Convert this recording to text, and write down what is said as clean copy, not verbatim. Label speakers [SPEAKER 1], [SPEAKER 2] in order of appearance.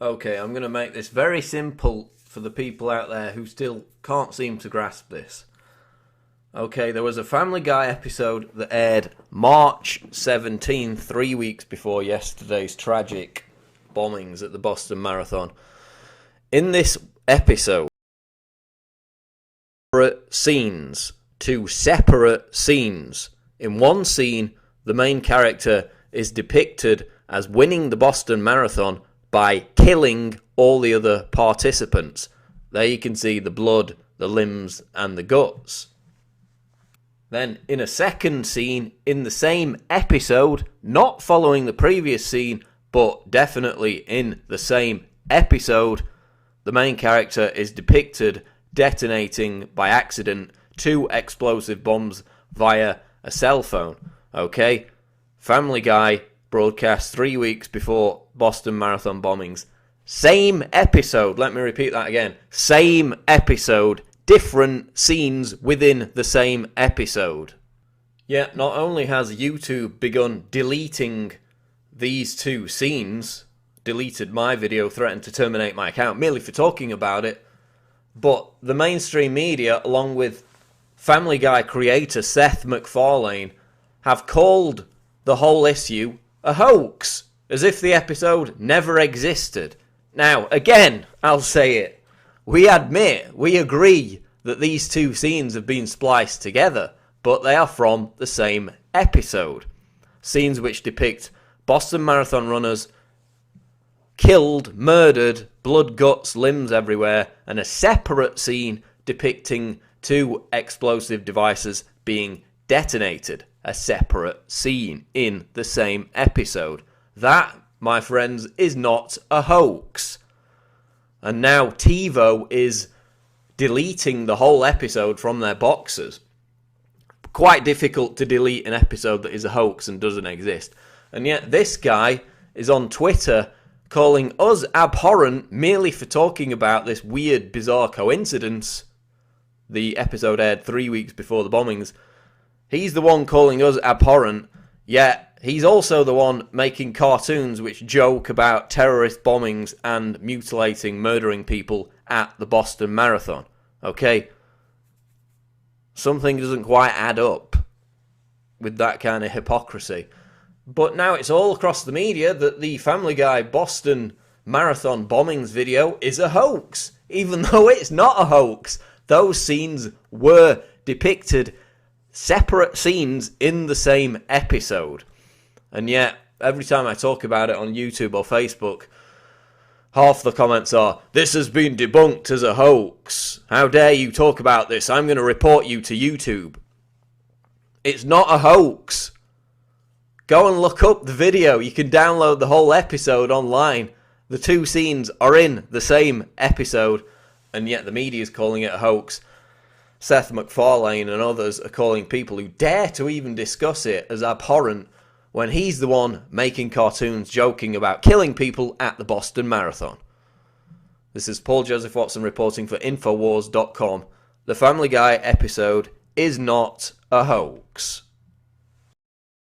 [SPEAKER 1] Okay, I'm going to make this very simple for the people out there who still can't seem to grasp this. Okay, there was a Family Guy episode that aired March 17th, 3 weeks before yesterday's tragic bombings at the Boston Marathon. In this episode, two separate scenes. In one scene, the main character is depicted as winning the Boston Marathon by killing all the other participants. There you can see the blood, the limbs, and the guts. Then, in a second scene, in the same episode, not following the previous scene, but definitely in the same episode, the main character is depicted detonating by accident 2 explosive bombs via a cell phone. Okay? Family Guy broadcast 3 weeks before Boston Marathon bombings. Same episode. Let me repeat that again. Same episode. Different scenes within the same episode. Yet, not only has YouTube begun deleting these 2 scenes, deleted my video, threatened to terminate my account merely for talking about it, but the mainstream media, along with Family Guy creator Seth MacFarlane, have called the whole issue a hoax, as if the episode never existed. Now, again, I'll say it. We agree that these 2 scenes have been spliced together, but they are from the same episode. Scenes which depict Boston Marathon runners killed, murdered, blood, guts, limbs everywhere, and a separate scene depicting 2 explosive devices being detonated. A separate scene in the same episode. That, my friends, is not a hoax. And now TiVo is deleting the whole episode from their boxes. Quite difficult to delete an episode that is a hoax and doesn't exist. And yet this guy is on Twitter calling us abhorrent merely for talking about this weird, bizarre coincidence. The episode aired 3 weeks before the bombings. He's the one calling us abhorrent, yet he's also the one making cartoons which joke about terrorist bombings and mutilating, murdering people at the Boston Marathon. Okay? Something doesn't quite add up with that kind of hypocrisy. But now it's all across the media that the Family Guy Boston Marathon bombings video is a hoax, even though it's not a hoax. Those scenes were depicted separate scenes in the same episode. And yet, every time I talk about it on YouTube or Facebook, half the comments are, "This has been debunked as a hoax. How dare you talk about this? I'm going to report you to YouTube." It's not a hoax. Go and look up the video. You can download the whole episode online. The 2 scenes are in the same episode, and yet the media is calling it a hoax. Seth MacFarlane and others are calling people who dare to even discuss it as abhorrent when he's the one making cartoons joking about killing people at the Boston Marathon. This is Paul Joseph Watson reporting for Infowars.com. The Family Guy episode is not a hoax.